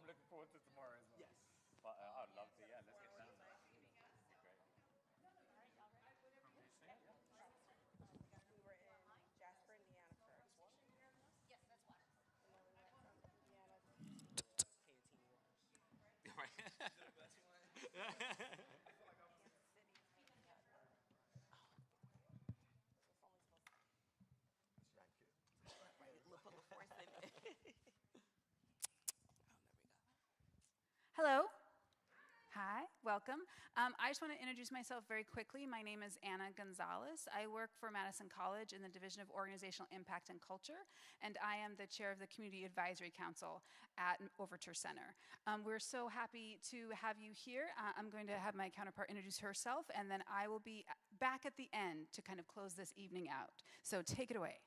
I'm looking forward to tomorrow as well. Yes. But I'd love to, yeah, let's get down there. Great. We were in Jasper, Indiana first. Yes, that's water. And then we went from Indiana to Canteen waters. Right. Kansas City. Thank you. Put the force in it. Hello. Hi, welcome. I just want to introduce myself very quickly. My name is Anna Gonzalez. I work for Madison College in the Division of Organizational Impact and Culture, and I am the chair of the Community Advisory Council at Overture Center. We're so happy to have you here. I'm going to have my counterpart introduce herself, and then I will be back at the end to kind of close this evening out. So take it away.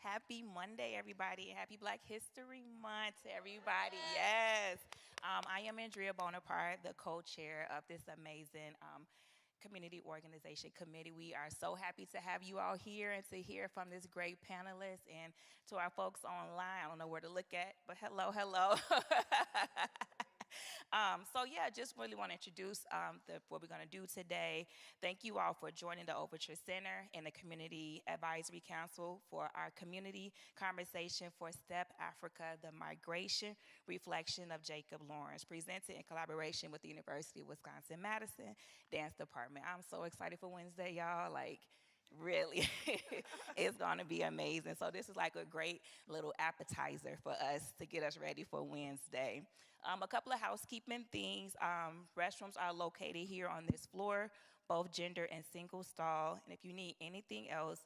Happy Monday, everybody. Happy Black History Month, everybody. Yes. I am Andrea Bonaparte, the co-chair of this amazing community organization committee. We are so happy to have you all here and to hear from this great panelist, and to our folks online. I don't know where to look at, but hello, hello. So yeah, just really want to introduce what we're going to do today. Thank you all for joining the Overture Center and the Community Advisory Council for our community conversation for Step Afrika, the Migration Reflection of Jacob Lawrence, presented in collaboration with the University of Wisconsin-Madison Dance Department. I'm so excited for Wednesday, y'all. Like, really, it's going to be amazing. So this is like a great little appetizer for us to get us ready for Wednesday. A couple of housekeeping things. Restrooms are located here on this floor, both gender and single stall. And if you need anything else,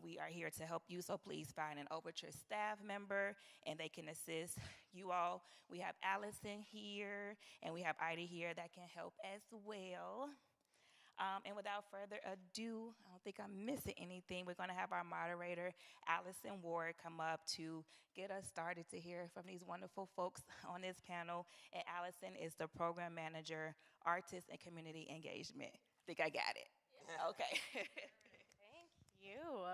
we are here to help you, so please find an Overture staff member, and they can assist you all. We have Allison here, and we have Ida here that can help as well. And without further ado, I don't think I'm missing anything. We're going to have our moderator, Allison Ward, come up to get us started to hear from these wonderful folks on this panel. And Allison is the program manager, artist, and community engagement. I think I got it. Yeah. Okay. Thank you.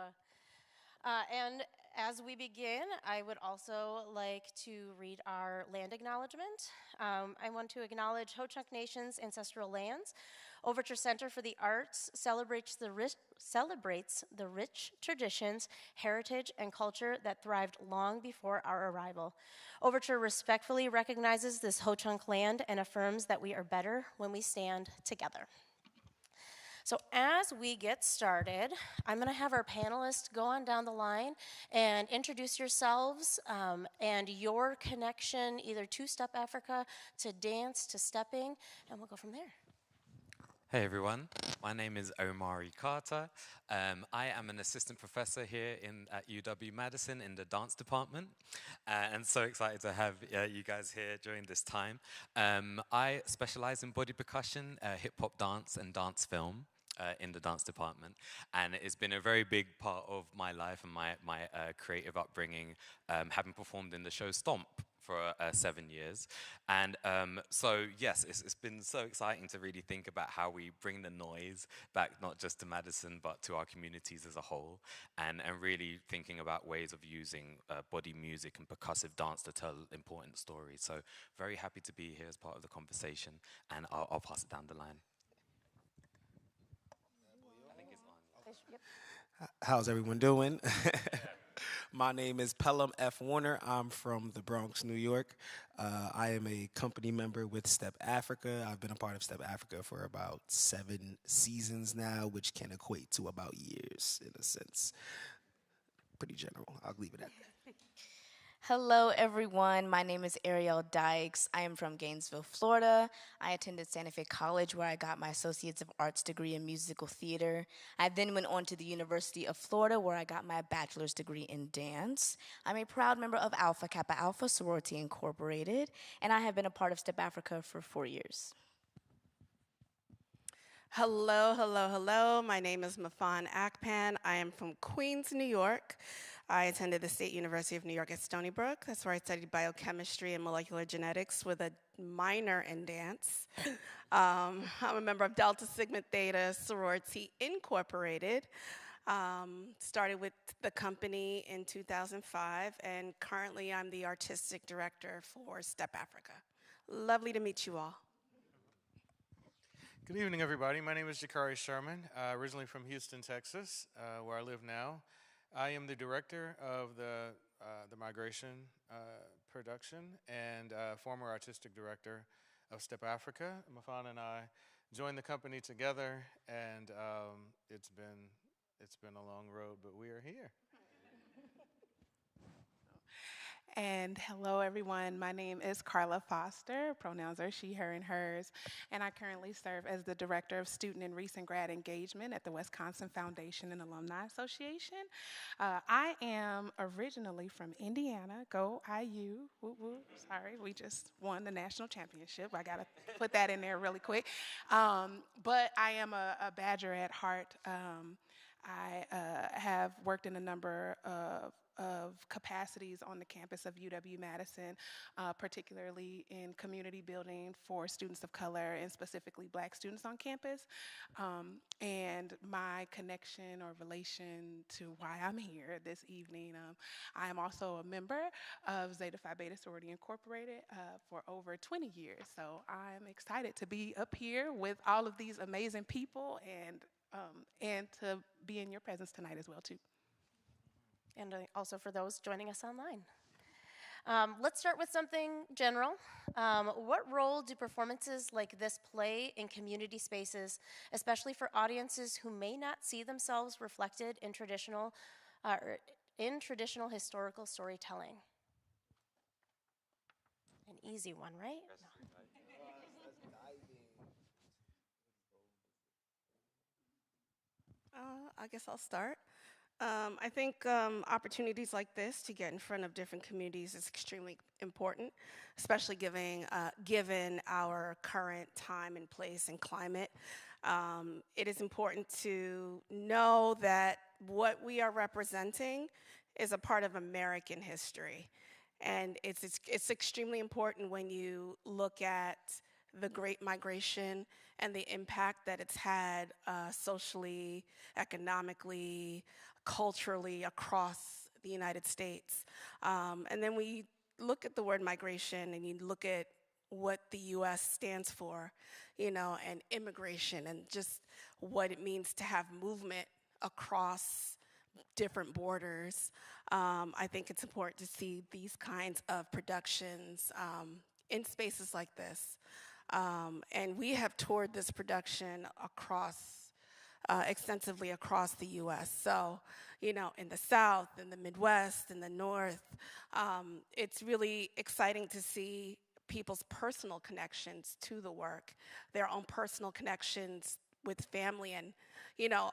And as we begin, I would also like to read our land acknowledgement. I want to acknowledge Ho-Chunk Nation's ancestral lands. Overture Center for the Arts celebrates the rich traditions, heritage, and culture that thrived long before our arrival. Overture respectfully recognizes this Ho-Chunk land and affirms that we are better when we stand together. So as we get started, I'm going to have our panelists go on down the line and introduce yourselves and your connection either to Step Afrika, to dance, to stepping, and we'll go from there. Hey everyone, my name is Omari Carter. I am an assistant professor here at UW-Madison in the dance department, and so excited to have you guys here during this time. I specialize in body percussion, hip-hop dance, and dance film. In the dance department, and it's been a very big part of my life and my creative upbringing, having performed in the show Stomp for 7 years. And so yes, it's been so exciting to really think about how we bring the noise back, not just to Madison, but to our communities as a whole, and really thinking about ways of using body music and percussive dance to tell important stories. So very happy to be here as part of the conversation, and I'll pass it down the line. Yep. How's everyone doing? My name is Pelham F. Warner. I'm from the Bronx, New York. I am a company member with Step Afrika. I've been a part of Step Afrika for about 7 seasons now, which can equate to about years in a sense. Pretty general. I'll leave it at that. Hello, everyone. My name is Ariel Dykes. I am from Gainesville, Florida. I attended Santa Fe College, where I got my Associates of Arts degree in musical theater. I then went on to the University of Florida, where I got my bachelor's degree in dance. I'm a proud member of Alpha Kappa Alpha Sorority Incorporated, and I have been a part of Step Afrika for 4 years. Hello, hello, hello. My name is Mafan Akpan. I am from Queens, New York. I attended the State University of New York at Stony Brook. That's where I studied biochemistry and molecular genetics with a minor in dance. I'm a member of Delta Sigma Theta Sorority Incorporated. Started with the company in 2005, and currently I'm the artistic director for Step Afrika. Lovely to meet you all. Good evening, everybody. My name is Jakari Sherman, originally from Houston, Texas, where I live now. I am the director of the migration production and former artistic director of Step Afrika. Mafana and I joined the company together, and it's been a long road, but we are here. And hello, everyone. My name is Carla Foster. Pronouns are she, her, and hers. And I currently serve as the Director of Student and Recent Grad Engagement at the Wisconsin Foundation and Alumni Association. I am originally from Indiana. Go IU. Woo woo. Sorry, we just won the national championship. I got to put that in there really quick. But I am a Badger at heart. I have worked in a number of capacities on the campus of UW-Madison, particularly in community building for students of color and specifically Black students on campus. And my connection or relation to why I'm here this evening, I am also a member of Zeta Phi Beta Sorority Incorporated for over 20 years. So I'm excited to be up here with all of these amazing people and to be in your presence tonight as well, too. And also for those joining us online. Let's start with something general. What role do performances like this play in community spaces, especially for audiences who may not see themselves reflected in traditional historical storytelling? An easy one, right? I guess I'll start. I think opportunities like this to get in front of different communities is extremely important, especially given our current time and place and climate. It is important to know that what we are representing is a part of American history. And it's extremely important when you look at the Great Migration and the impact that it's had socially, economically, culturally across the United States. And then we look at the word migration and you look at what the U.S. stands for, and immigration and just what it means to have movement across different borders. I think it's important to see these kinds of productions in spaces like this. And we have toured this production extensively across the U.S. So, in the South, in the Midwest, in the North, it's really exciting to see people's personal connections to the work, their own personal connections with family and,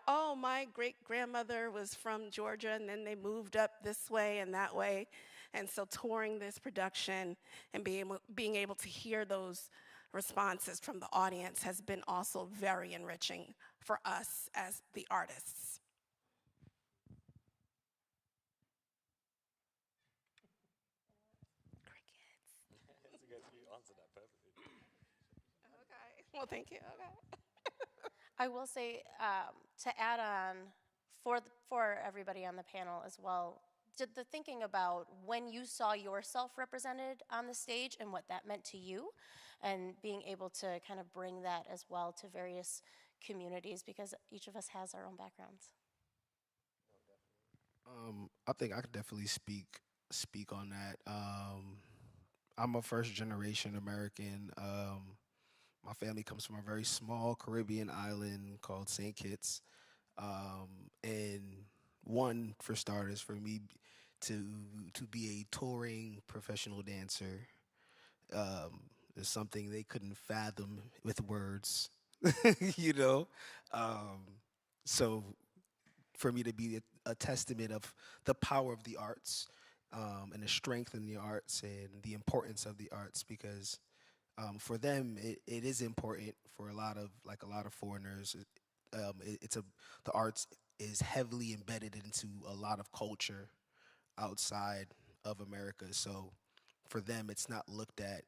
oh, my great-grandmother was from Georgia and then they moved up this way and that way. And so touring this production and being able to hear those responses from the audience has been also very enriching for us as the artists. Crickets. That's good. You answered that perfectly. Okay. Well, thank you. Okay. I will say, to add on, for everybody on the panel as well, did the thinking about when you saw yourself represented on the stage and what that meant to you, and being able to kind of bring that as well to various communities, because each of us has our own backgrounds. I think I could definitely speak on that. I'm a first generation American. My family comes from a very small Caribbean island called St. Kitts. And one, for starters, for me to be a touring professional dancer is something they couldn't fathom with words, So for me to be a testament of the power of the arts and the strength in the arts and the importance of the arts, because for them it is important. For a lot of foreigners, the arts is heavily embedded into a lot of culture outside of America. So for them, it's not looked at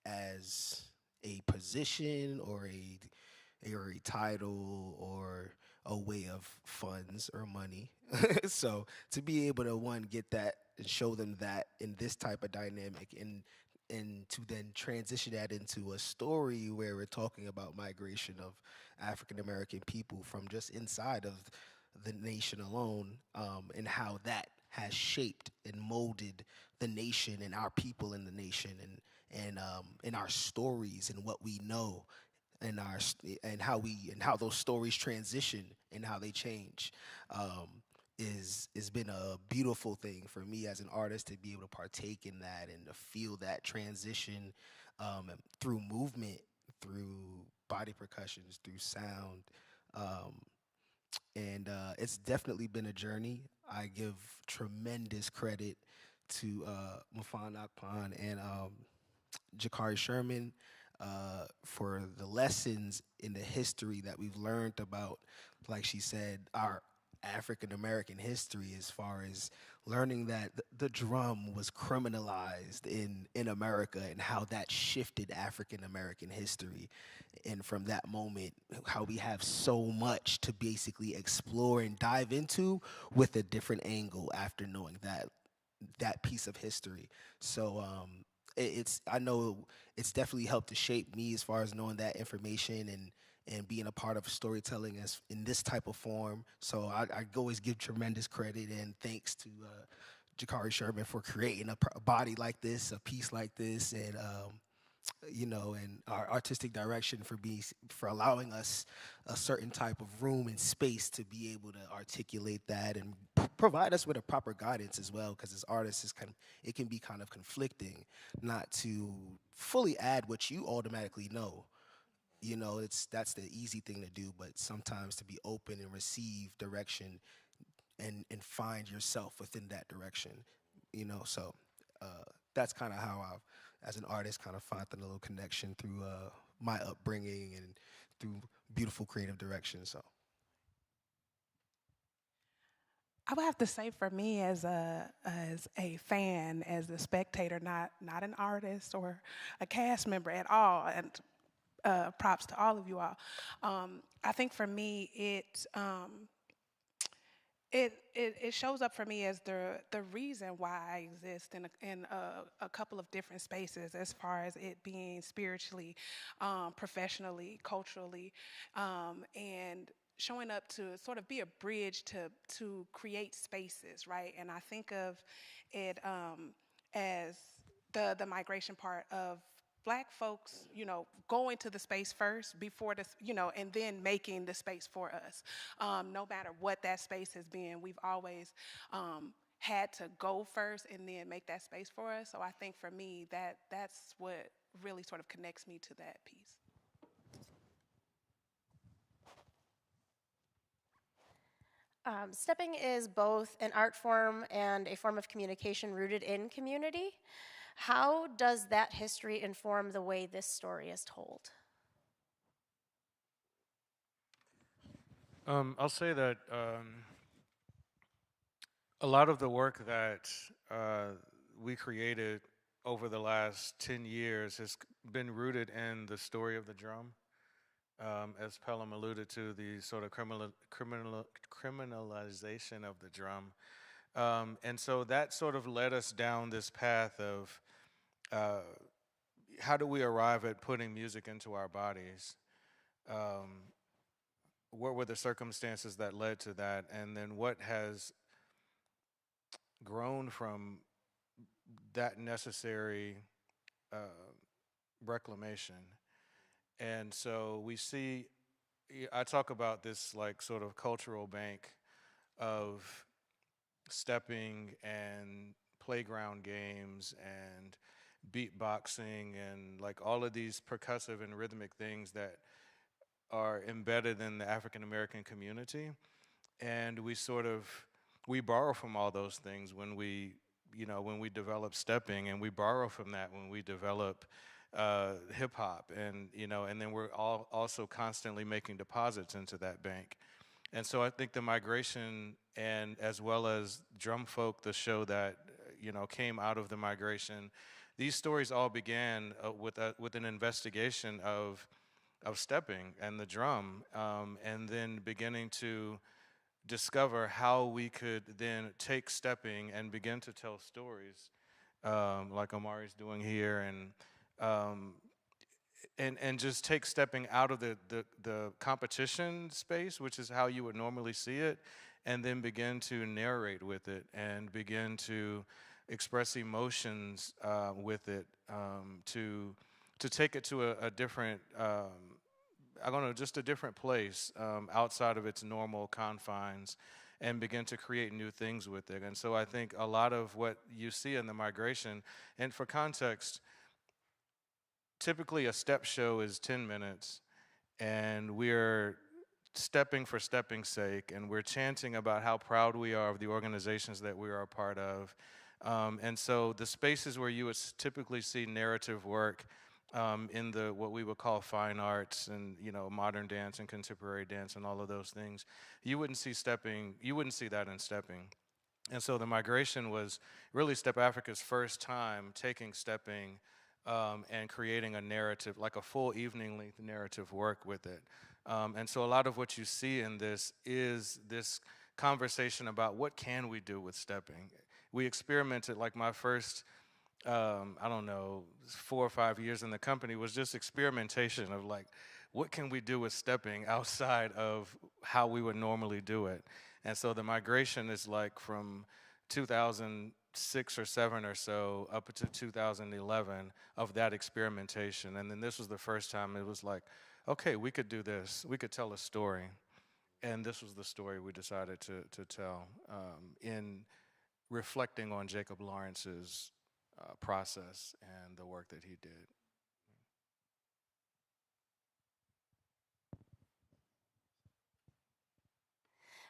as a position or a title or a way of funds or money. So to be able to one get that and show them that in this type of dynamic and to then transition that into a story where we're talking about migration of African American people from just inside of the nation alone, and how that has shaped and molded the nation and our people in the nation and our stories and what we know and how those stories transition and how they change, is been a beautiful thing for me as an artist to be able to partake in that and to feel that transition, through movement, through body percussions, through sound. And it's definitely been a journey. I give tremendous credit to Mafan Akpan and Jakari Sherman, for the lessons in the history that we've learned about, like she said, our African American history, as far as learning that the drum was criminalized in America and how that shifted African American history. And from that moment, how we have so much to basically explore and dive into with a different angle after knowing that piece of history. So I know it's definitely helped to shape me as far as knowing that information and being a part of storytelling as in this type of form. So I always give tremendous credit and thanks to Jakari Sherman for creating a body like this, a piece like this, and and our artistic direction for allowing us a certain type of room and space to be able to articulate that and provide us with a proper guidance as well. Because as artists, it can be kind of conflicting not to fully add what you automatically know. That's the easy thing to do, but sometimes to be open and receive direction and find yourself within that direction. So that's kind of how I've, as an artist, kind of found a little connection through my upbringing and through beautiful creative direction. So I would have to say, for me, as a fan, as a spectator, not an artist or a cast member at all, and props to all of you all. I think for me, it shows up for me as the reason why I exist in a couple of different spaces, as far as it being spiritually, professionally, culturally, and showing up to sort of be a bridge to create spaces, right? And I think of it as the migration part of Black folks, going to the space first before this, and then making the space for us. No matter what that space has been, we've always had to go first and then make that space for us. So I think for me, that's what really sort of connects me to that piece. Stepping is both an art form and a form of communication rooted in community. How does that history inform the way this story is told? I'll say that a lot of the work that we created over the last 10 years has been rooted in the story of the drum. As Pelham alluded to, the sort of criminalization of the drum. And so that sort of led us down this path of how do we arrive at putting music into our bodies? What were the circumstances that led to that? And then what has grown from that necessary reclamation? And so we see, I talk about this like sort of cultural bank of stepping and playground games and beatboxing and like all of these percussive and rhythmic things that are embedded in the African American community. And we borrow from all those things when we develop stepping, and we borrow from that when we develop hip hop, and then we're also constantly making deposits into that bank. And so I think the migration, and as well as Drum Folk, the show that came out of the migration, these stories all began with an investigation of stepping and the drum, and then beginning to discover how we could then take stepping and begin to tell stories, like Omari's doing here, and just take stepping out of the competition space, which is how you would normally see it, and then begin to narrate with it and begin to express emotions with it, to take it to a different, I don't know, just a different place outside of its normal confines, and begin to create new things with it. And so I think a lot of what you see in the migration, and for context, typically a step show is 10 minutes, and we're stepping for stepping's sake, and we're chanting about how proud we are of the organizations that we are a part of. And so the spaces where you would typically see narrative work, in the what we would call fine arts and modern dance and contemporary dance and all of those things, you wouldn't see that in stepping. And so the migration was really Step Afrika's first time taking stepping and creating a narrative, like a full evening-length narrative work with it. And so a lot of what you see in this is this conversation about what can we do with stepping. We experimented, like my first, I don't know, 4 or 5 years in the company was just experimentation of like, what can we do with stepping outside of how we would normally do it? And so the migration is like from 2006 or 7 or so up to 2011 of that experimentation. And then this was the first time it was like, okay, we could do this. We could tell a story. And this was the story we decided to tell in reflecting on Jacob Lawrence's process and the work that he did.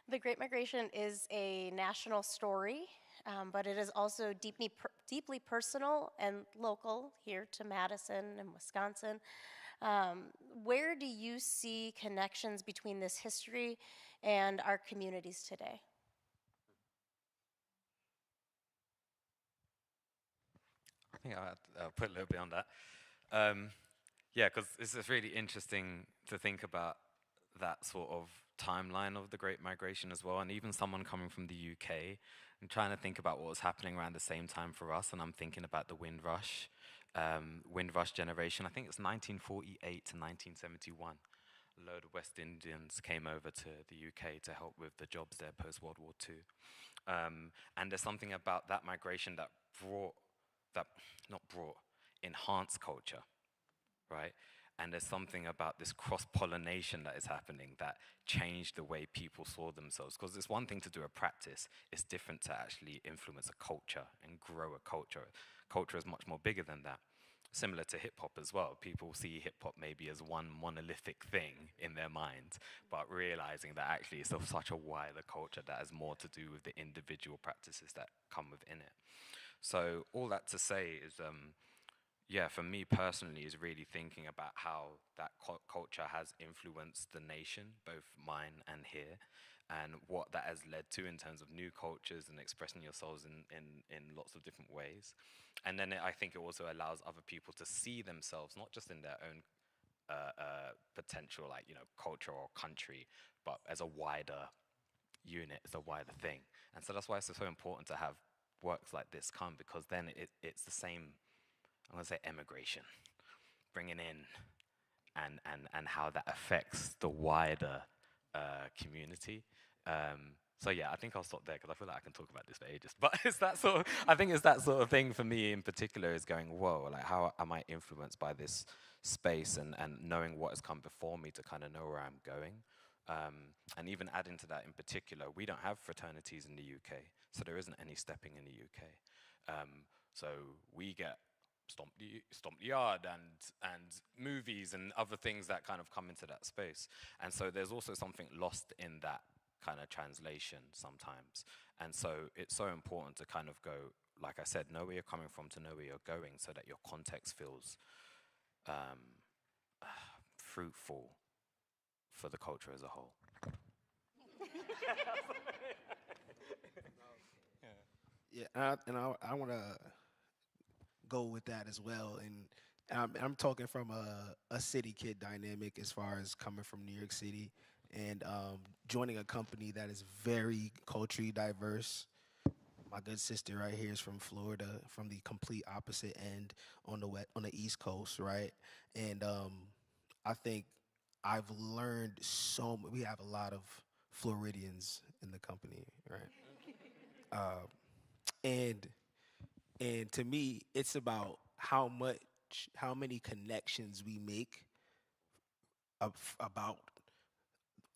The Great Migration is a national story, but it is also deeply personal and local here to Madison and Wisconsin. Where do you see connections between this history and our communities today? I think I'll put a little bit on that. Yeah, because it's really interesting to think about that sort of timeline of the Great Migration as well, and even someone coming from the UK and trying to think about what was happening around the same time for us, and I'm thinking about the Windrush generation. I think it's 1948 to 1971. A load of West Indians came over to the UK to help with the jobs there post-World War II. And there's something about that migration that enhanced culture, right? And there's something about this cross-pollination that is happening that changed the way people saw themselves. Because it's one thing to do a practice, it's different to actually influence a culture and grow a culture. Culture is much more bigger than that. Similar to hip-hop as well. People see hip-hop maybe as one monolithic thing in their minds, but realizing that actually it's such a wider culture that has more to do with the individual practices that come within it. So all that to say is, yeah, for me personally, is really thinking about how that culture has influenced the nation, both mine and here, and what that has led to in terms of new cultures and expressing yourselves in lots of different ways. And then I think it also allows other people to see themselves, not just in their own potential, like, culture or country, but as a wider unit, as a wider thing. And so that's why it's so important to have works like this come, because then it's the same, I'm going to say, emigration, bringing in and how that affects the wider community. So yeah, I think I'll stop there because I feel like I can talk about this for ages. But it's that sort of, I think it's that sort of thing for me in particular, is going, whoa, like how am I influenced by this space, and knowing what has come before me to kind of know where I'm going. And even adding to that in particular, we don't have fraternities in the UK, so there isn't any stepping in the UK. So we get Stomp the Yard and movies and other things that kind of come into that space. And so there's also something lost in that kind of translation sometimes. And so it's so important to kind of go, like I said, know where you're coming from to know where you're going, so that your context feels fruitful for the culture as a whole. Yeah, and I want to go with that as well, and I'm talking from a city kid dynamic as far as coming from New York City and joining a company that is very culturally diverse. My good sister right here is from Florida, from the complete opposite end on the East Coast, right? And I think I've learned we have a lot of Floridians in the company, right? And to me, it's about how many connections we make about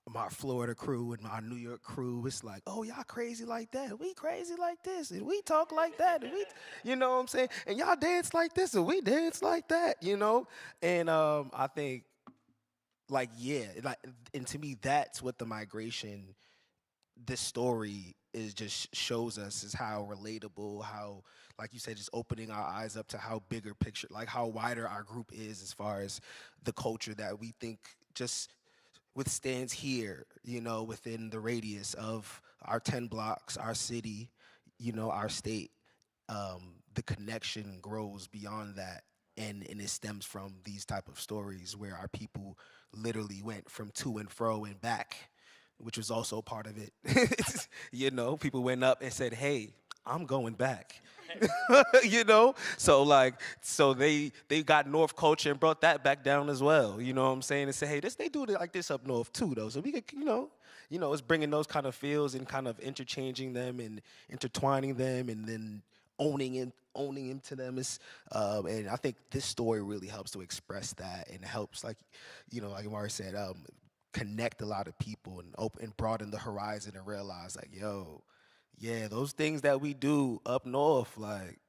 my Florida crew and my New York crew. It's like, oh, y'all crazy like that. We crazy like this. And we talk like that. And we, you know what I'm saying? And y'all dance like this and we dance like that, you know? And I think, like, yeah, like, and to me, that's what the migration, this story is just shows us is how relatable, how, like you said, just opening our eyes up to how bigger picture, like how wider our group is as far as the culture that we think just withstands here, you know, within the radius of our 10 blocks, our city, you know, our state. The connection grows beyond that. And it stems from these type of stories where our people literally went from to and fro and back, which was also part of it. You know, people went up and said, hey, I'm going back. You know, so they got North culture and brought that back down as well. You know what I'm saying? And say, hey, they do it like this up north too, though. So we could, you know, it's bringing those kind of feels and kind of interchanging them and intertwining them and then owning into them is, and I think this story really helps to express that and helps, like, you know, like Amari said, connect a lot of people and broaden the horizon and realize, like, yo, yeah, those things that we do up north, like,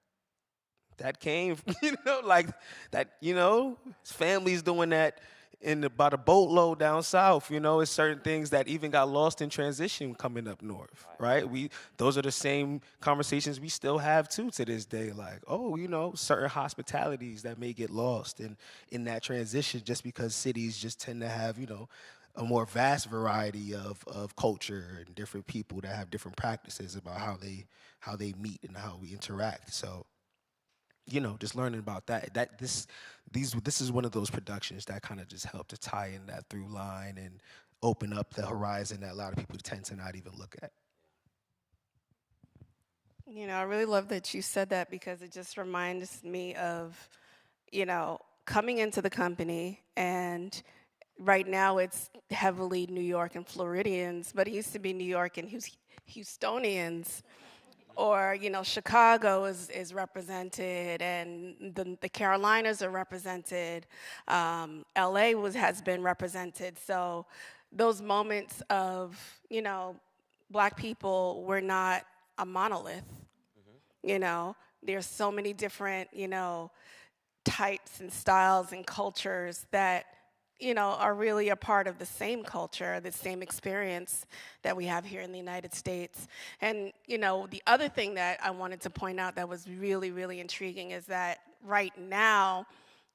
that came, you know, like that, you know, families doing that about a boatload down south, you know, it's certain things that even got lost in transition coming up north, right? Those are the same conversations we still have too to this day, like, oh, you know, certain hospitalities that may get lost in that transition just because cities just tend to have, you know, a more vast variety of culture and different people that have different practices about how they meet and how we interact. So, you know, just learning about that. This is one of those productions that kind of just help to tie in that through line and open up the horizon that a lot of people tend to not even look at. You know, I really love that you said that because it just reminds me of, you know, coming into the company, and right now it's heavily New York and Floridians, but it used to be New York and Houstonians. Or, you know, Chicago is represented, and the Carolinas are represented. LA has been represented. So those moments of, you know, Black people, we're not a monolith. Mm-hmm. You know, there's so many different, you know, types and styles and cultures that, you know, are really a part of the same culture, the same experience that we have here in the United States. And, you know, the other thing that I wanted to point out that was really, really intriguing is that right now,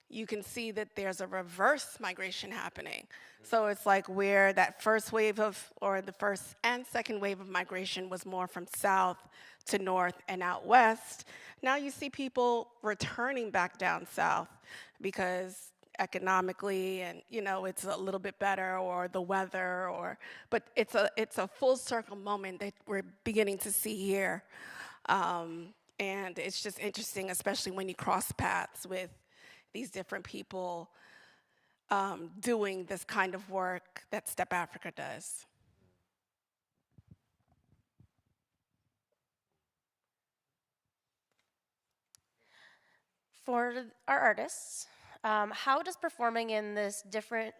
you can see that there's a reverse migration happening. So it's like where that first wave or the first and second wave of migration was more from south to north and out west. Now you see people returning back down south because economically, and, you know, it's a little bit better, or the weather, but it's a full circle moment that we're beginning to see here. And it's just interesting, especially when you cross paths with these different people doing this kind of work that Step Afrika does. For our artists, how does performing in different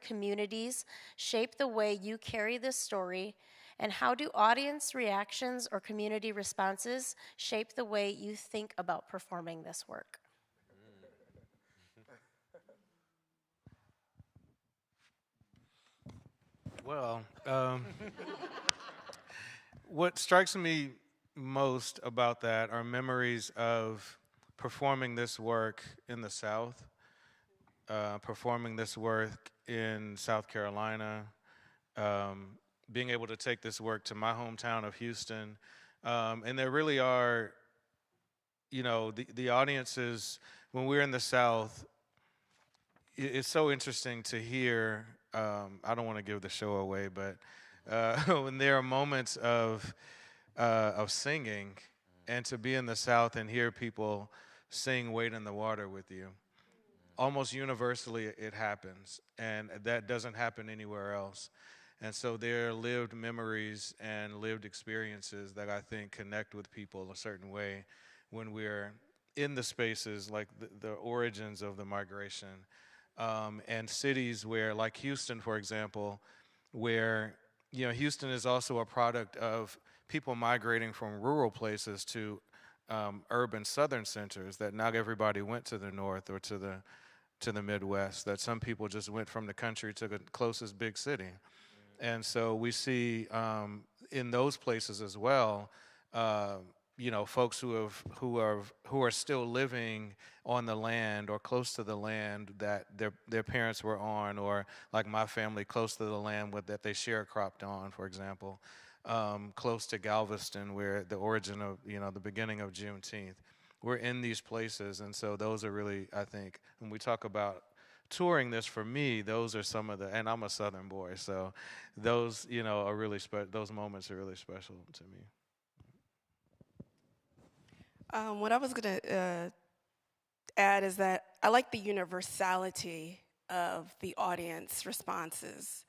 communities shape the way you carry this story, and how do audience reactions or community responses shape the way you think about performing this work? Well, what strikes me most about that are memories of performing this work in the South, performing this work in South Carolina, being able to take this work to my hometown of Houston. And there really are, you know, the audiences, when we're in the South, it's so interesting to hear. I don't want to give the show away, but when there are moments of singing, and to be in the South and hear people sing "Wade in the Water" with you, almost universally it happens, and that doesn't happen anywhere else. And so there are lived memories and lived experiences that I think connect with people a certain way when we're in the spaces like the origins of the migration, and cities where, like Houston, for example, where Houston is also a product of people migrating from rural places to urban southern centers. That not everybody went to the north or to the Midwest. That some people just went from the country to the closest big city. And so we see in those places as well, folks who are still living on the land or close to the land that their parents were on, or like my family, close to the land that they sharecropped on, for example, close to Galveston, where the origin of the beginning of Juneteenth. We're in these places, and so those are really, I think, when we talk about touring this, for me, those are some of and I'm a Southern boy, so those, are really those moments are really special to me. What I was going to add is that I like the universality of the audience responses,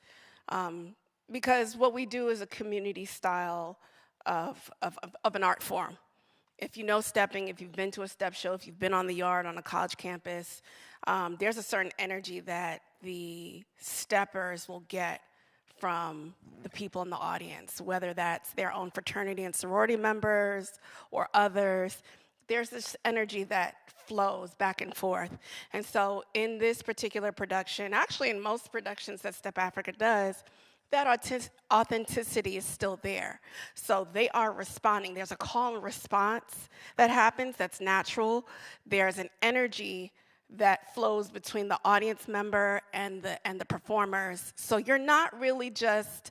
because what we do is a community style of an art form. If you know stepping, if you've been to a step show, if you've been on the yard on a college campus, there's a certain energy that the steppers will get from the people in the audience, whether that's their own fraternity and sorority members or others. There's this energy that flows back and forth. And so in this particular production, actually in most productions that Step Afrika does, that authenticity is still there. So they are responding. There's a call and response that happens that's natural. There's an energy that flows between the audience member and the performers. So you're not really just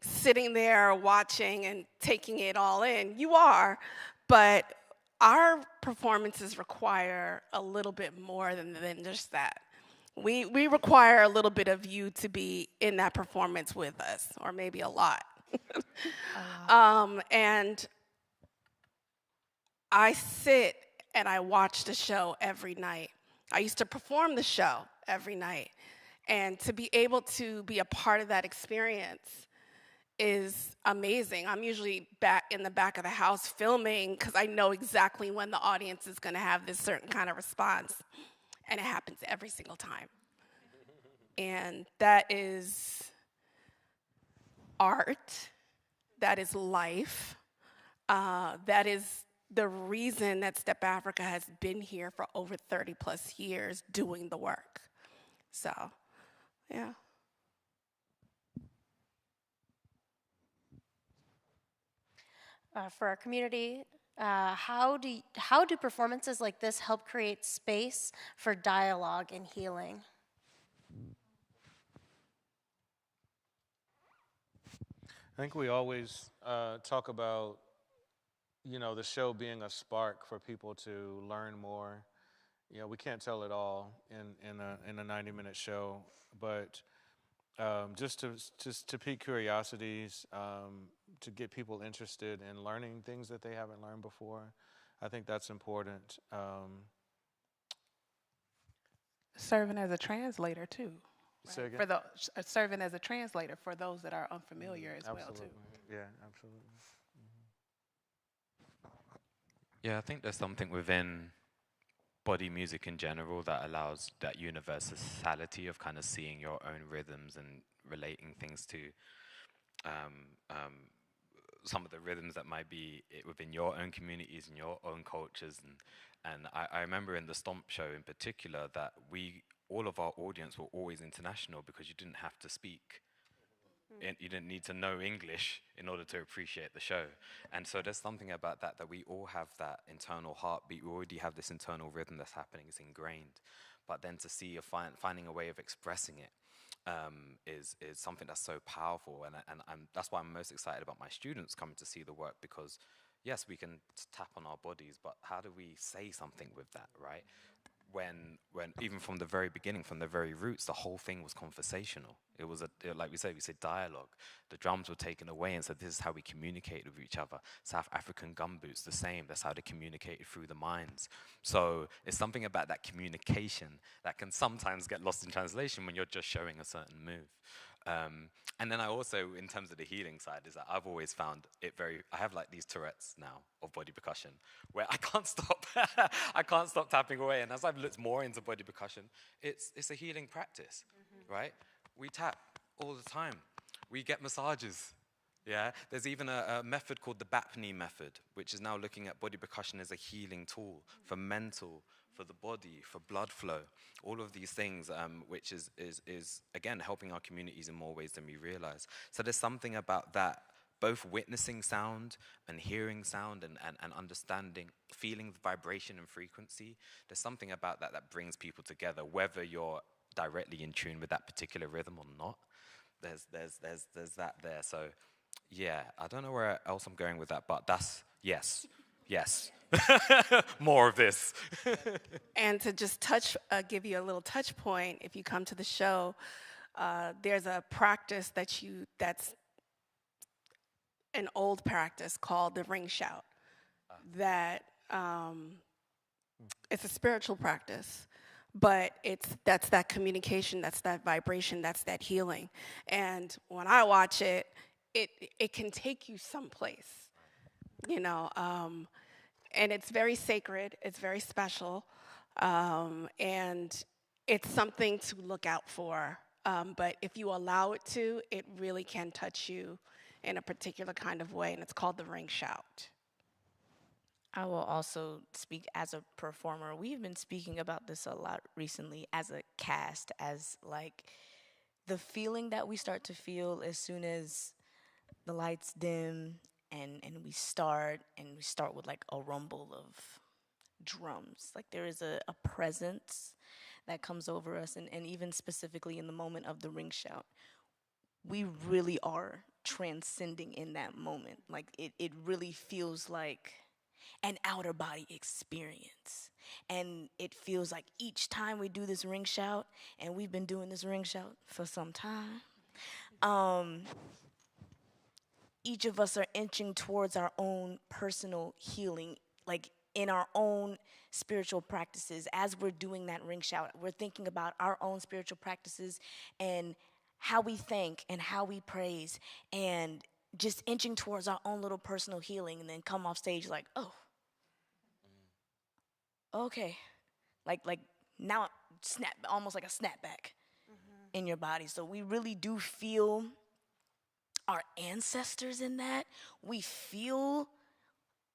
sitting there watching and taking it all in. You are, but our performances require a little bit more than just that. We require a little bit of you to be in that performance with us, or maybe a lot. And I sit and I watch the show every night. I used to perform the show every night. And to be able to be a part of that experience is amazing. I'm usually back in the back of the house filming because I know exactly when the audience is going to have this certain kind of response. And it happens every single time. And that is art. That is life. That is the reason that Step Afrika has been here for over 30 plus years doing the work. So, yeah. For our community, how do performances like this help create space for dialogue and healing? I think we always talk about, the show being a spark for people to learn more. We can't tell it all in a 90-minute show, but just to pique curiosities, to get people interested in learning things that they haven't learned before. I think that's important. Serving as a translator too. Say again? For the serving as a translator for those that are unfamiliar as well too. Yeah, absolutely. Yeah, I think there's something within body music in general that allows that universality of kind of seeing your own rhythms and relating things to some of the rhythms that might be within your own communities and your own cultures. And I remember in the Stomp show in particular that all of our audience were always international because you didn't have to speak. You didn't need to know English in order to appreciate the show. And so there's something about that we all have that internal heartbeat. We already have this internal rhythm that's happening, it's ingrained. But then to see finding a way of expressing it is something that's so powerful. And that's why I'm most excited about my students coming to see the work, because yes, we can tap on our bodies, but how do we say something with that, right? when even from the very beginning, from the very roots, the whole thing was conversational. It was like we said dialogue. The drums were taken away and said this is how we communicate with each other. South African gumboots, the same. That's how they communicated through the minds. So it's something about that communication that can sometimes get lost in translation when you're just showing a certain move. And then I also, in terms of the healing side, is that I've always found it I have like these Tourette's now of body percussion, where I can't stop, I can't stop tapping away. And as I've looked more into body percussion, it's a healing practice, right? We tap all the time. We get massages, yeah? There's even a method called the Bapney method, which is now looking at body percussion as a healing tool for mental, for the body, for blood flow, all of these things, which is again, helping our communities in more ways than we realize. So there's something about that, both witnessing sound and hearing sound and understanding, feeling the vibration and frequency. There's something about that that brings people together, whether you're directly in tune with that particular rhythm or not. There's that there. So yeah, I don't know where else I'm going with that, but that's, yes. More of this. And to just give you a little touch point, if you come to the show, there's a practice that's an old practice called the ring shout. That it's a spiritual practice, but that's that communication, that's that vibration, that's that healing. And when I watch it, it can take you someplace, and it's very sacred, it's very special, and it's something to look out for. But if you allow it to, it really can touch you in a particular kind of way, and it's called the ring shout. I will also speak as a performer. We've been speaking about this a lot recently as a cast, as like the feeling that we start to feel as soon as the lights dim and we start with like a rumble of drums. Like there is a presence that comes over us, and even specifically in the moment of the ring shout, we really are transcending in that moment. Like it really feels like an outer body experience. And it feels like each time we do this ring shout, and we've been doing this ring shout for some time, each of us are inching towards our own personal healing, like in our own spiritual practices. As we're doing that ring shout, we're thinking about our own spiritual practices and how we thank and how we praise, and just inching towards our own little personal healing, and then come off stage like, oh, okay. Like now snap, almost like a snapback in your body. So we really do feel our ancestors in that. We feel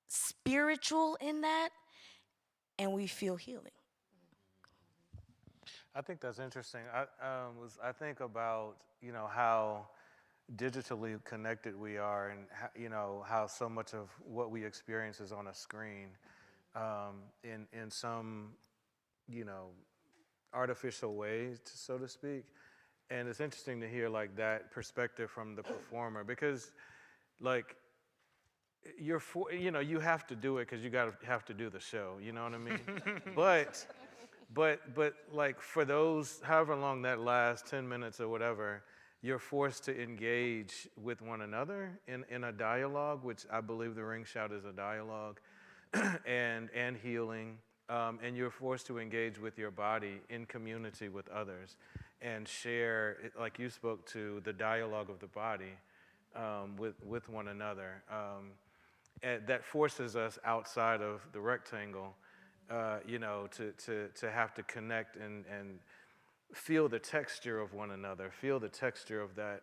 spiritual in that, and we feel healing. I think that's interesting. I think about how digitally connected we are, and how so much of what we experience is on a screen, in some artificial way, so to speak. And it's interesting to hear like that perspective from the performer, because like you have to do it because you have to do the show, you know what I mean? but like for those however long that lasts, 10 minutes or whatever, you're forced to engage with one another in a dialogue, which I believe the ring shout is a dialogue, and healing, and you're forced to engage with your body in community with others, and share, like you spoke to, the dialogue of the body with one another. And that forces us outside of the rectangle, to have to connect and feel the texture of one another, feel the texture of that,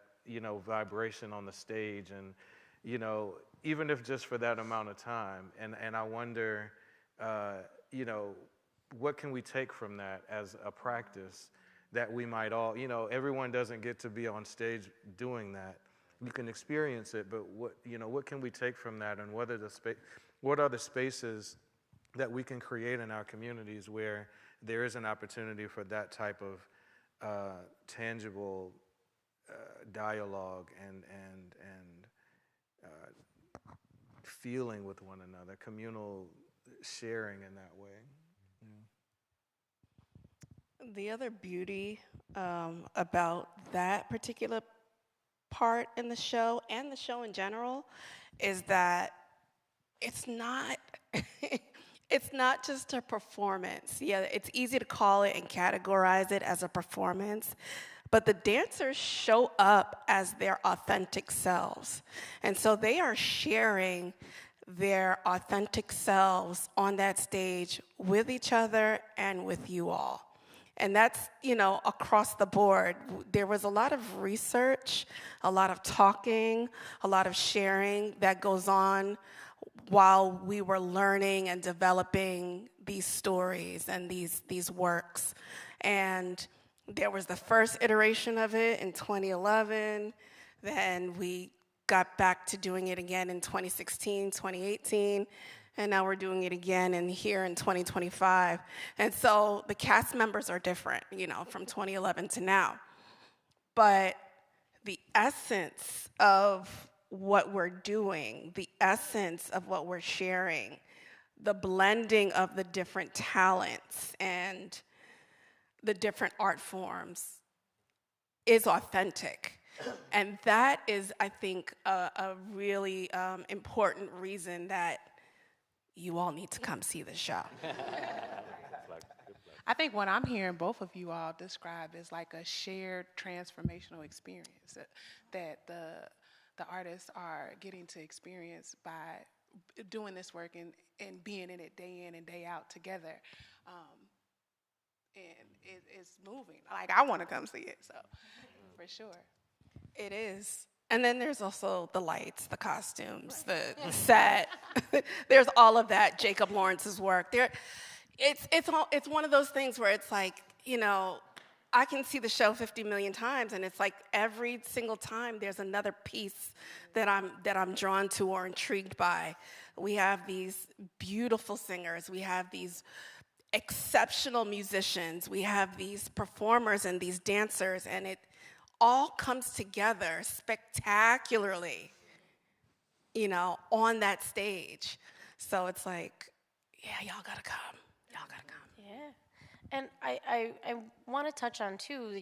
vibration on the stage, and, even if just for that amount of time. And I wonder, what can we take from that as a practice that we might all, everyone doesn't get to be on stage doing that. You can experience it, but what can we take from that, and what are the spaces that we can create in our communities where there is an opportunity for that type of tangible dialogue and feeling with one another, communal sharing in that way. The other beauty about that particular part in the show, and the show in general, is that it's not it's not just a performance. Yeah, it's easy to call it and categorize it as a performance, but the dancers show up as their authentic selves. And so they are sharing their authentic selves on that stage with each other and with you all. And that's, across the board. There was a lot of research, a lot of talking, a lot of sharing that goes on while we were learning and developing these stories and these works. And there was the first iteration of it in 2011. Then we got back to doing it again in 2016, 2018. And now we're doing it again here in 2025. And so the cast members are different, from 2011 to now. But the essence of what we're doing, the essence of what we're sharing, the blending of the different talents and the different art forms is authentic. And that is, I think, a really important reason that you all need to come see the show. I think what I'm hearing both of you all describe is like a shared transformational experience that the artists are getting to experience by doing this work and being in it day in and day out together. And it's moving. Like, I want to come see it, so for sure. It is. And then there's also the lights, the costumes, the set. There's all of that, Jacob Lawrence's work. It's one of those things where it's like, I can see the show 50 million times, and it's like every single time there's another piece that I'm drawn to or intrigued by. We have these beautiful singers. We have these exceptional musicians. We have these performers and these dancers, and it all comes together spectacularly, on that stage. So it's like, yeah, y'all gotta come. Y'all gotta come. Yeah. And I want to touch on, too,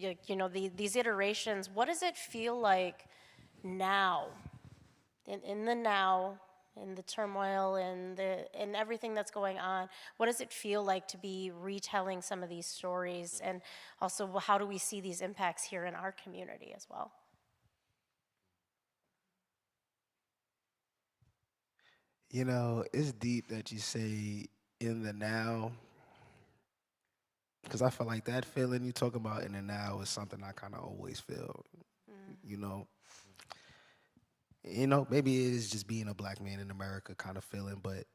these iterations. What does it feel like now, in the now, in the turmoil, in everything that's going on? What does it feel like to be retelling some of these stories? And also, how do we see these impacts here in our community as well? It's deep that you say in the now, because I feel like that feeling you talk about in the now is something I kind of always feel, maybe it is just being a black man in America kind of feeling, but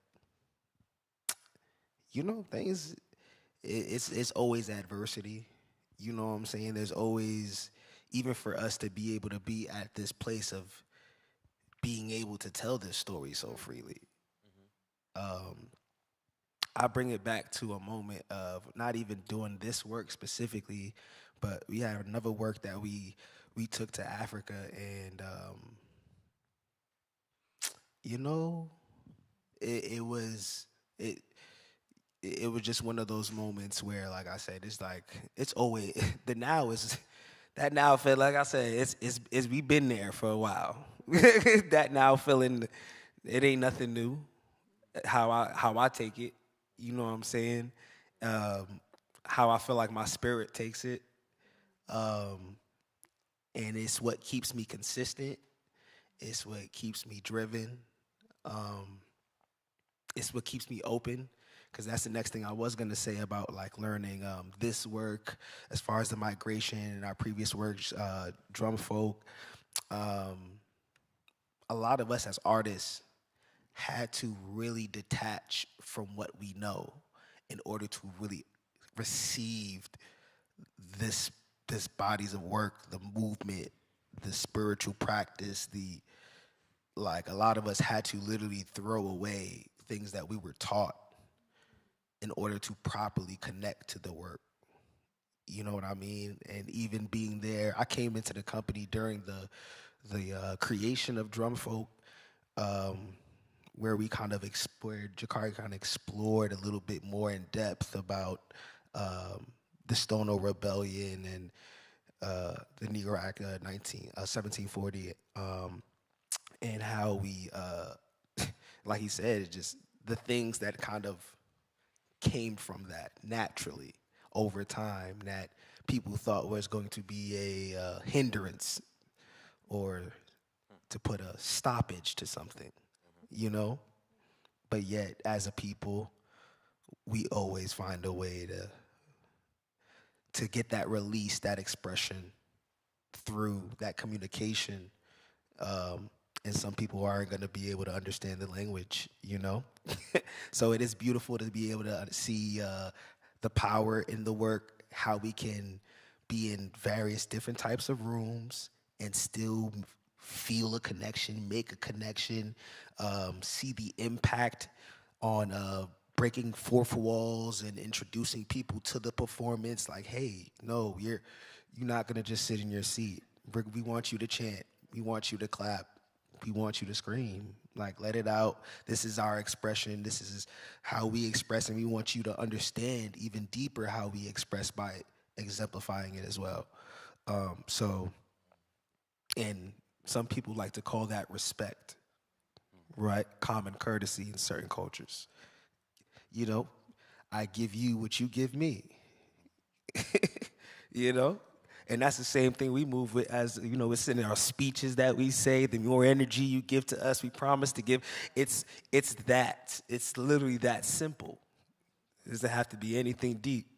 things, it's always adversity. You know what I'm saying? There's always, even for us to be able to be at this place of being able to tell this story so freely. I bring it back to a moment of not even doing this work specifically, but we had another work that we took to Africa, and it was just one of those moments where, like I said, it's always the now is that now feel, like I said, it's we been there for a while. That now feeling, it ain't nothing new. How I take it, you know what I'm saying? How I feel like my spirit takes it, and it's what keeps me consistent. It's what keeps me driven. It's what keeps me open, because that's the next thing I was going to say about like learning this work as far as the migration and our previous works, drum folk. A lot of us as artists had to really detach from what we know in order to really receive this bodies of work, the movement, the spiritual practice, a lot of us had to literally throw away things that we were taught in order to properly connect to the work. You know what I mean? And even being there, I came into the company during the creation of Drum Folk, where we kind of explored, Jakari kind of explored a little bit more in depth about the Stono Rebellion and the Negro Act 1740, and how we, like he said, just the things that kind of came from that naturally over time that people thought was going to be a hindrance or to put a stoppage to something, you know? But yet, as a people, we always find a way to get that release, that expression through that communication. And some people aren't going to be able to understand the language, you know? So it is beautiful to be able to see the power in the work, how we can be in various different types of rooms and still feel a connection, make a connection, see the impact on breaking fourth walls and introducing people to the performance. Like, hey, no, you're not gonna just sit in your seat. We want you to chant. We want you to clap. We want you to scream. Like, let it out. This is our expression. This is how we express, and we want you to understand even deeper how we express by exemplifying it as well. And some people like to call that respect, right? Common courtesy in certain cultures. You know, I give you what you give me, you know? And that's the same thing we move with as, you know, it's in our speeches that we say, the more energy you give to us, we promise to give. It's that. It's literally that simple. It doesn't have to be anything deep.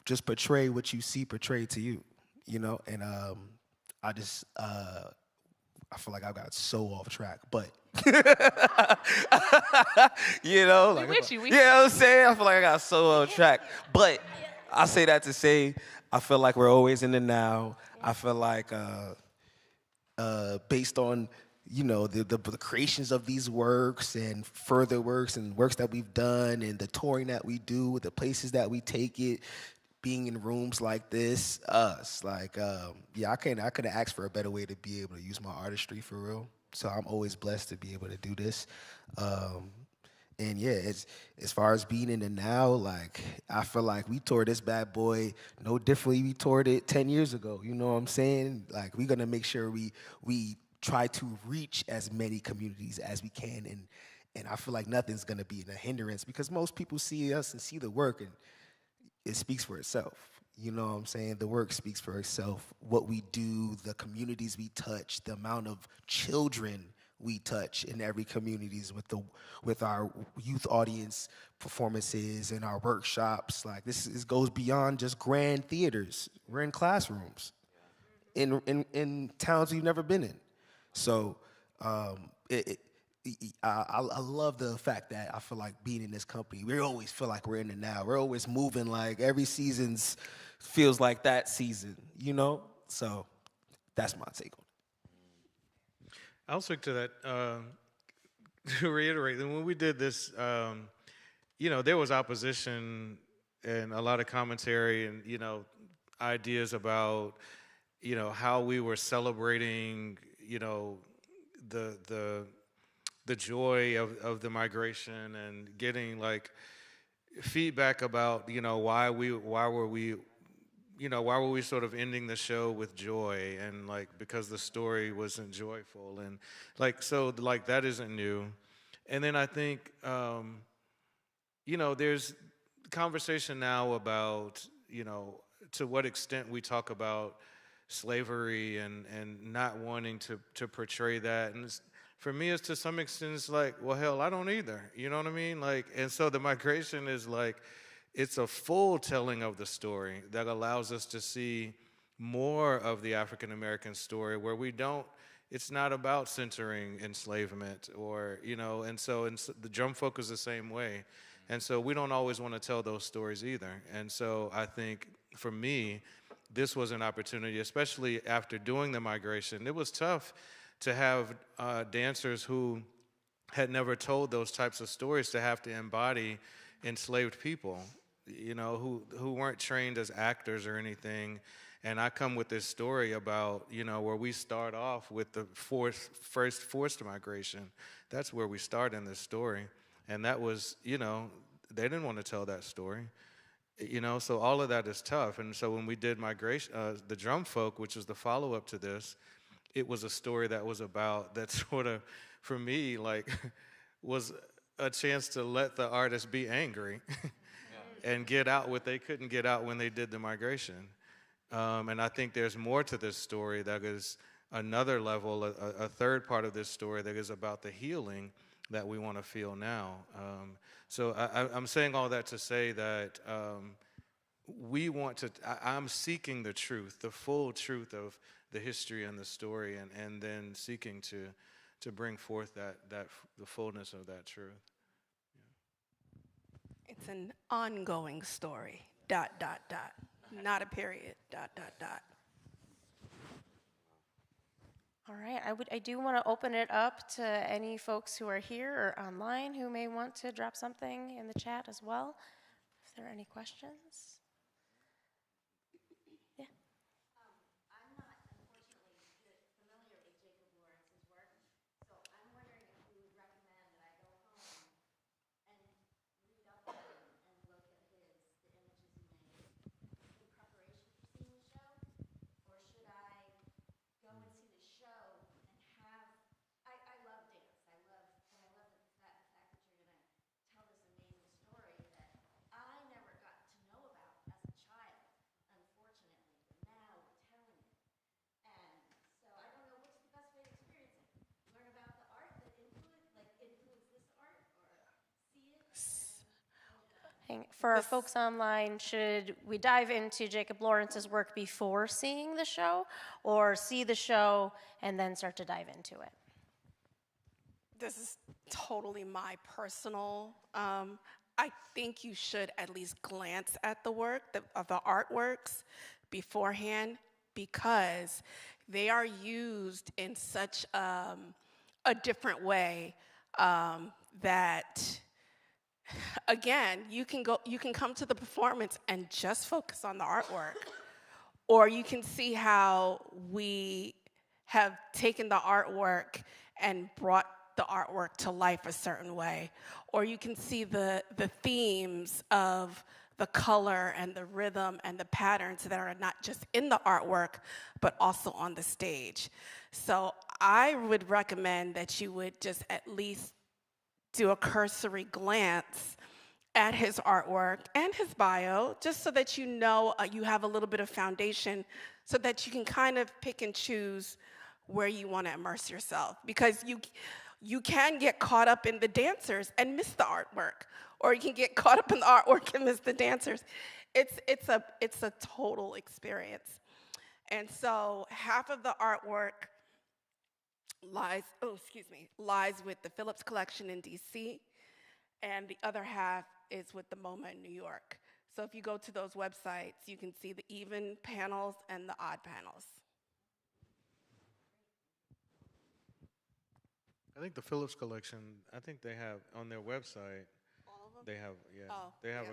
Just portray what you see portrayed to you, you know? And I feel like I got so off track, but you know, like, We you know what I'm saying? I feel like I got so off track, but I say that to say I feel like we're always in the now. I feel like based on, you know, the creations of these works and further works and works that we've done and the touring that we do, the places that we take it, being in rooms like this, I could have asked for a better way to be able to use my artistry for real. So I'm always blessed to be able to do this. And yeah, it's as far as being in the now, like, I feel like we toured this bad boy no differently we toured it 10 years ago. You know what I'm saying? Like, we're gonna make sure we try to reach as many communities as we can, and I feel like nothing's gonna be a hindrance because most people see us and see the work, and it speaks for itself. You know what I'm saying? The work speaks for itself. What we do, the communities we touch, the amount of children we touch in every communities with our youth audience performances and our workshops. Like, this goes beyond just grand theaters. We're in classrooms in towns we've never been in. So I love the fact that I feel like being in this company, we always feel like we're in it now. We're always moving, like every season's feels like that season, you know? So that's my take on it. I'll stick to that. To reiterate, when we did this, you know, there was opposition and a lot of commentary and, you know, ideas about, you know, how we were celebrating, you know, the joy of the migration and getting like feedback about, you know, why were we sort of ending the show with joy, and like because the story wasn't joyful, and like so like that isn't new. And then I think you know, there's conversation now about, you know, to what extent we talk about slavery and not wanting to portray that. And for me, it's to some extent, it's like, well, hell, I don't either. You know what I mean? Like, and so the migration is like, it's a full telling of the story that allows us to see more of the African American story where we don't, it's not about centering enslavement or, you know, and so the drum folk is the same way. And so we don't always want to tell those stories either. And so I think for me, this was an opportunity, especially after doing the migration. It was tough to have dancers who had never told those types of stories to have to embody enslaved people, you know, who weren't trained as actors or anything. And I come with this story about, you know, where we start off with the first forced migration. That's where we start in this story. And that was, you know, they didn't want to tell that story. You know, so all of that is tough. And so when we did migration, the drum folk, which was the follow-up to this, it was a story that was about, that sort of, for me, like, was a chance to let the artist be angry and get out what they couldn't get out when they did the migration. And I think there's more to this story that is another level, a third part of this story that is about the healing that we want to feel now. So I'm saying all that to say that we want to, I'm seeking the truth, the full truth of the history and the story, and then seeking to bring forth the fullness of that truth. Yeah. It's an ongoing story, ... Not a period, ... All right, I do want to open it up to any folks who are here or online who may want to drop something in the chat as well. If there are any questions. Yeah. I'm not, unfortunately, familiar with Jacob Lawrence's work, so I'm wondering if you would recommend that I go home and read up on him and look at the images he made in preparation for seeing the show, or should I go and see the show and have, I love dance, I love the fact that you're going to tell this amazing story that I never got to know about as a child, unfortunately, but now we're telling it. And so I don't know what's the best way to experience it. Learn about the art that influence this art, or see it. For our folks online, should we dive into Jacob Lawrence's work before seeing the show, or see the show and then start to dive into it? This is totally my personal, I think you should at least glance at the work, of the artworks beforehand, because they are used in such a different way that, again, you can come to the performance and just focus on the artwork, or you can see how we have taken the artwork and brought the artwork to life a certain way, or you can see the themes of the color and the rhythm and the patterns that are not just in the artwork, but also on the stage. So I would recommend that you would just at least do a cursory glance at his artwork and his bio, just so that you know you have a little bit of foundation, so that you can kind of pick and choose where you want to immerse yourself. Because you can get caught up in the dancers and miss the artwork, or you can get caught up in the artwork and miss the dancers. It's a total experience. And so half of the artwork lies with the Phillips Collection in DC, and the other half is with the MoMA in New York. So if you go to those websites, you can see the even panels and the odd panels. I think the Phillips Collection, I think they have on their website. All of them? They have, yeah. Oh, they have yeah.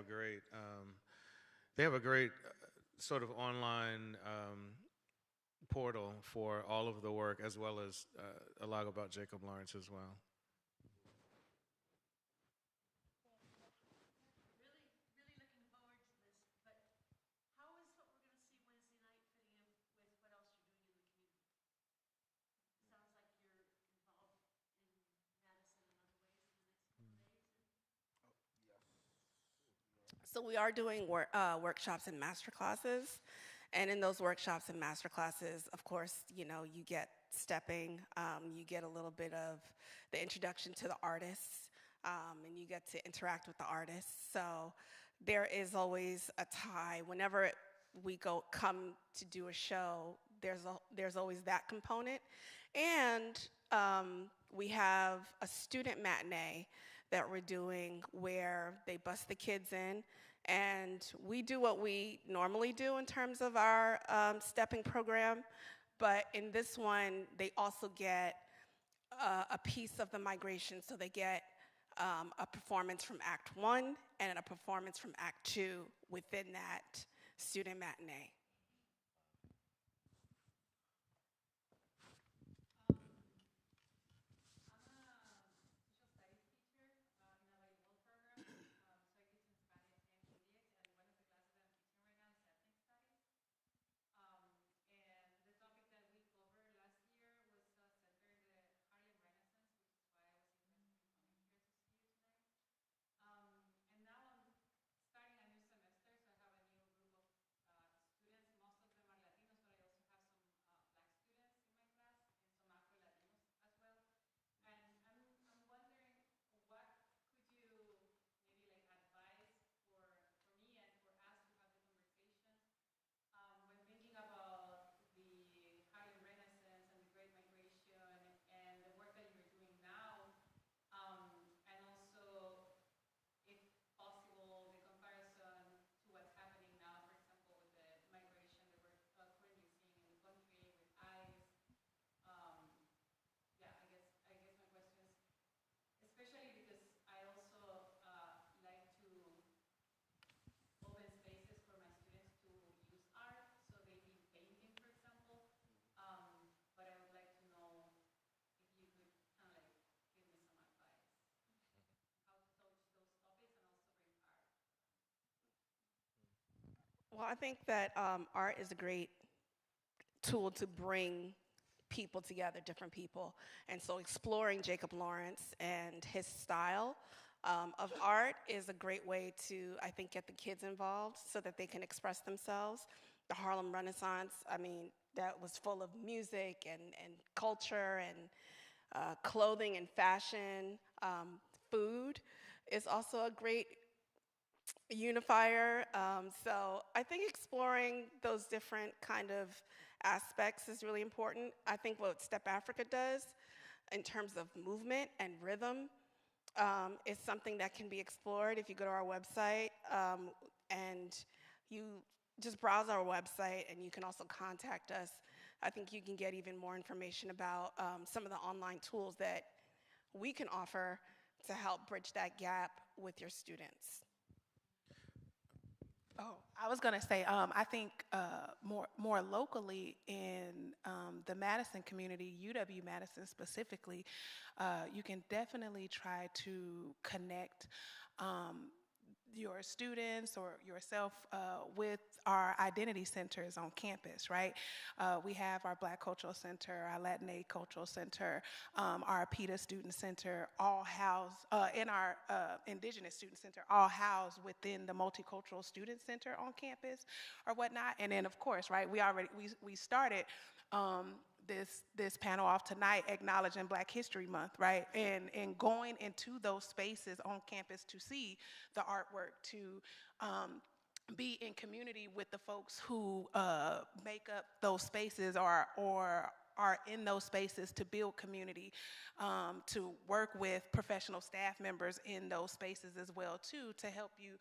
a great sort of online portal for all of the work, as well as a lot about Jacob Lawrence as well. Really looking forward to this, but how is what we're going to see Wednesday night fitting in with what else you're doing in the community? It sounds like you're involved in Madison in other ways in the next couple of days. So we are doing workshops and master classes. And in those workshops and master classes, of course, you get stepping, you get a little bit of the introduction to the artists, and you get to interact with the artists. So there is always a tie. Whenever we come to do a show, there's always that component. And we have a student matinee that we're doing where they bust the kids in, and we do what we normally do in terms of our stepping program, but in this one, they also get a piece of the migration. So they get a performance from Act 1 and a performance from Act 2 within that student matinee. Well, I think that art is a great tool to bring people together, different people. And so exploring Jacob Lawrence and his style of art is a great way to, I think, get the kids involved so that they can express themselves. The Harlem Renaissance, I mean, that was full of music and culture and clothing and fashion. Food is also a great unifier. So I think exploring those different kind of aspects is really important. I think what Step Afrika does in terms of movement and rhythm is something that can be explored if you go to our website and you just browse our website, and you can also contact us. I think you can get even more information about some of the online tools that we can offer to help bridge that gap with your students. Oh, I was going to say, I think more locally in the Madison community, UW-Madison specifically, you can definitely try to connect your students or yourself with our identity centers on campus, right? We have our Black Cultural Center, our Latinx Cultural Center, our PETA Student Center, all housed, in our Indigenous Student Center, all housed within the Multicultural Student Center on campus or whatnot. And then, of course, right, we started this panel off tonight acknowledging Black History Month, right? And going into those spaces on campus to see the artwork, to be in community with the folks who make up those spaces or are in those spaces to build community, to work with professional staff members in those spaces as well too, to help you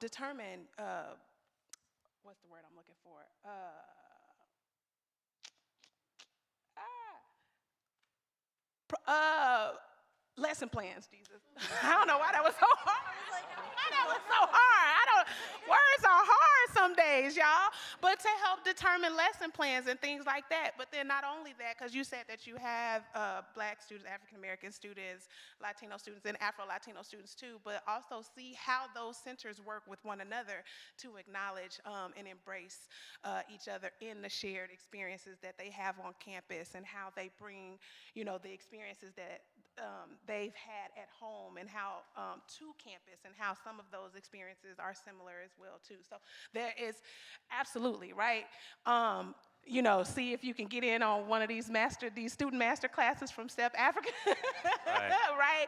determine, what's the word I'm looking for? Lesson plans, Jesus. I don't know why that was so hard. Why that was so hard. Words are hard some days, y'all. But to help determine lesson plans and things like that. But then not only that, because you said that you have Black students, African American students, Latino students, and Afro-Latino students too, but also see how those centers work with one another to acknowledge and embrace each other in the shared experiences that they have on campus, and how they bring, the experiences that they've had at home and how to campus, and how some of those experiences are similar as well too. So there is absolutely, right? See if you can get in on one of these student master classes from Step Afrika, right?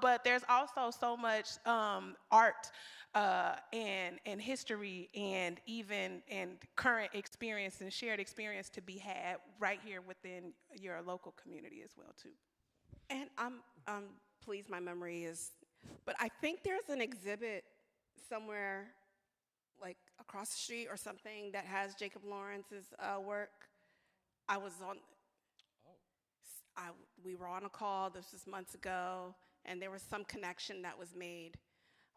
But there's also so much art and history and even current experience and shared experience to be had right here within your local community as well too. And please, my memory is, but I think there's an exhibit somewhere, like across the street or something, that has Jacob Lawrence's work. We were on a call, this was months ago, and there was some connection that was made,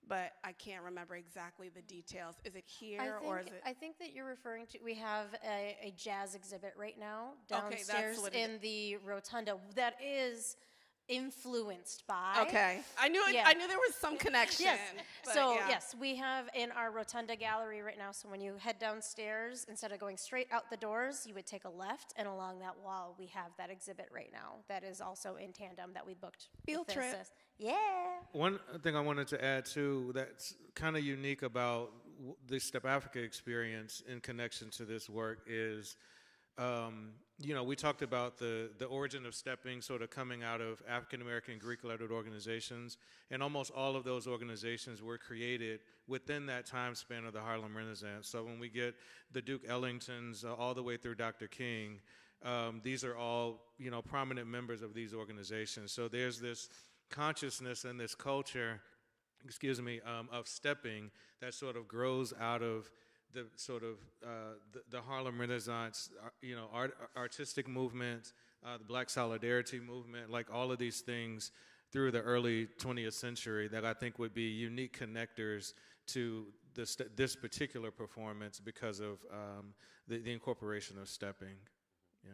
but I can't remember exactly the details. Is it here or is it? I think that you're referring to, we have a jazz exhibit right now downstairs in the rotunda that is influenced by. Okay, I knew there was some connection. Yes. So yeah. yes, we have in our rotunda gallery right now. So when you head downstairs, instead of going straight out the doors, you would take a left, and along that wall, we have that exhibit right now. That is also in tandem that we booked. Field trip. Yeah. One thing I wanted to add too, that's kind of unique about the Step Afrika experience in connection to this work is, we talked about the origin of stepping sort of coming out of African American Greek-lettered organizations, and almost all of those organizations were created within that time span of the Harlem Renaissance. So when we get the Duke Ellingtons all the way through Dr. King, these are all prominent members of these organizations. So there's this consciousness and this culture, of stepping that sort of grows out of the sort of the Harlem Renaissance, artistic movement, the Black Solidarity movement, like all of these things through the early 20th century that I think would be unique connectors to this particular performance because of the incorporation of stepping. Yeah.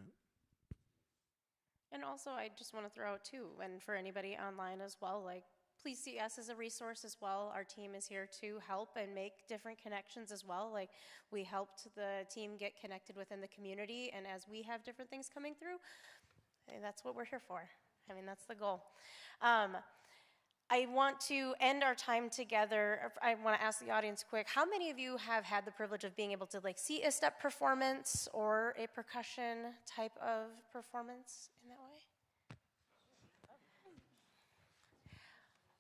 And also, I just want to throw out too, and for anybody online as well, like please see us as a resource as well. Our team is here to help and make different connections as well. Like, we helped the team get connected within the community, and as we have different things coming through, that's what we're here for. I mean, that's the goal. I want to end our time together. I want to ask the audience quick, how many of you have had the privilege of being able to like see a step performance or a percussion type of performance in that way?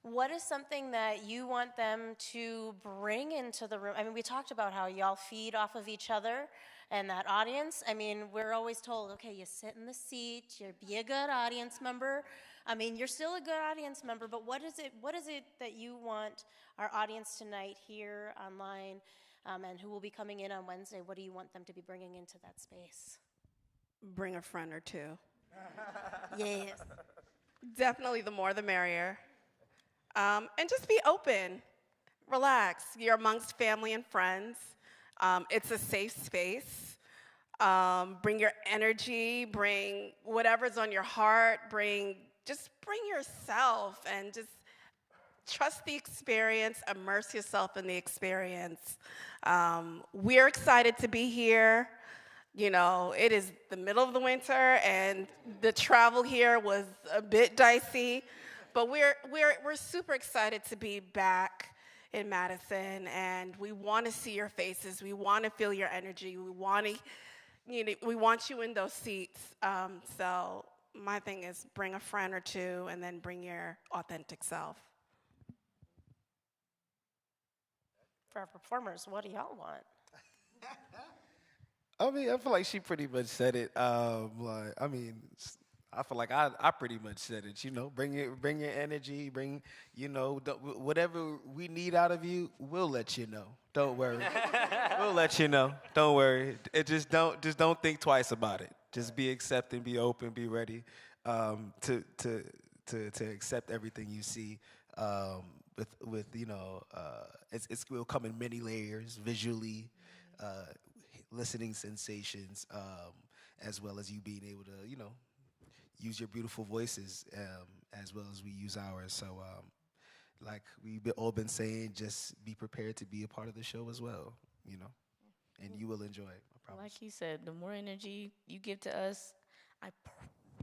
What is something that you want them to bring into the room? I mean, we talked about how y'all feed off of each other and that audience. I mean, we're always told, okay, you sit in the seat, you be a good audience member. I mean, you're still a good audience member, but what is it that you want our audience tonight here online and who will be coming in on Wednesday, what do you want them to be bringing into that space? Bring a friend or two. Yes. Definitely the more the merrier. And just be open, relax. You're amongst family and friends. It's a safe space. Bring your energy, bring whatever's on your heart, just bring yourself and just trust the experience, immerse yourself in the experience. We're excited to be here. You know, it is the middle of the winter and the travel here was a bit dicey. But we're super excited to be back in Madison, and we want to see your faces. We want to feel your energy. We want you in those seats. So my thing is bring a friend or two, and then bring your authentic self. For our performers, what do y'all want? I mean, I feel like she pretty much said it. I feel like I pretty much said it. You know, bring your energy, whatever we need out of you, we'll let you know. Don't worry, we'll let you know. Don't worry. Just don't think twice about it. Just be accepting, be open, be ready to accept everything you see. It will come in many layers, visually, listening sensations, as well as you being able to, use your beautiful voices as well as we use ours. So like we've all been saying, just be prepared to be a part of the show as well, and you will enjoy it, I promise. Like he said, the more energy you give to us, I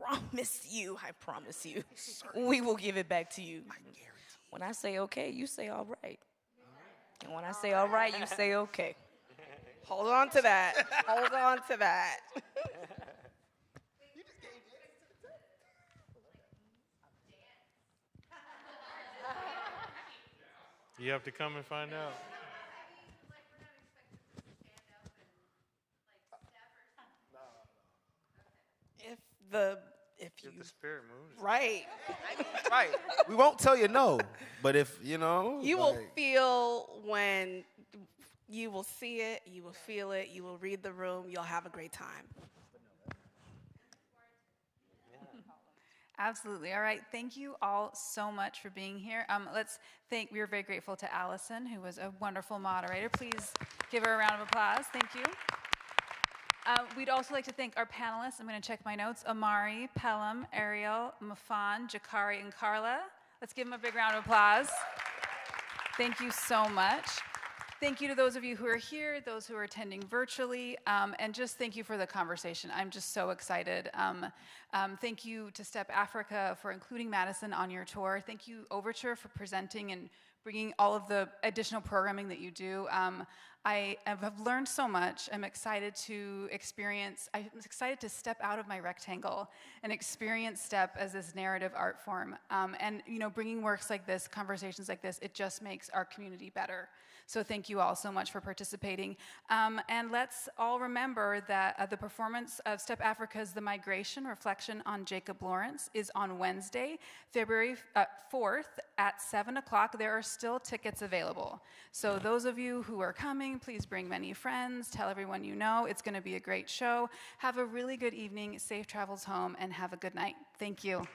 promise you, we will give it back to you. I guarantee. When I say okay, you say all right. And when I say all right, you say okay. Hold on to that. Hold on to that. You have to come and find out. If the spirit moves. Right. Right. We won't tell you no, but if, you will feel when you will see it, you will feel it, you will read the room, you'll have a great time. Absolutely. All right. Thank you all so much for being here. We are very grateful to Allison, who was a wonderful moderator. Please give her a round of applause. Thank you. We'd also like to thank our panelists. I'm going to check my notes. Amari, Pelham, Ariel, Mafan, Jakari, and Carla. Let's give them a big round of applause. Thank you so much. Thank you to those of you who are here, those who are attending virtually, and just thank you for the conversation. I'm just so excited. Thank you to Step Afrika for including Madison on your tour. Thank you, Overture, for presenting and bringing all of the additional programming that you do. I have learned so much. I'm excited to step out of my rectangle and experience Step as this narrative art form. And bringing works like this, conversations like this, it just makes our community better. So thank you all so much for participating. And let's all remember that the performance of Step Afrika's The Migration Reflection on Jacob Lawrence is on Wednesday, February 4th at 7 o'clock. There are still tickets available. So those of you who are coming, please bring many friends, tell everyone you know. It's going to be a great show. Have a really good evening, safe travels home, and have a good night. Thank you.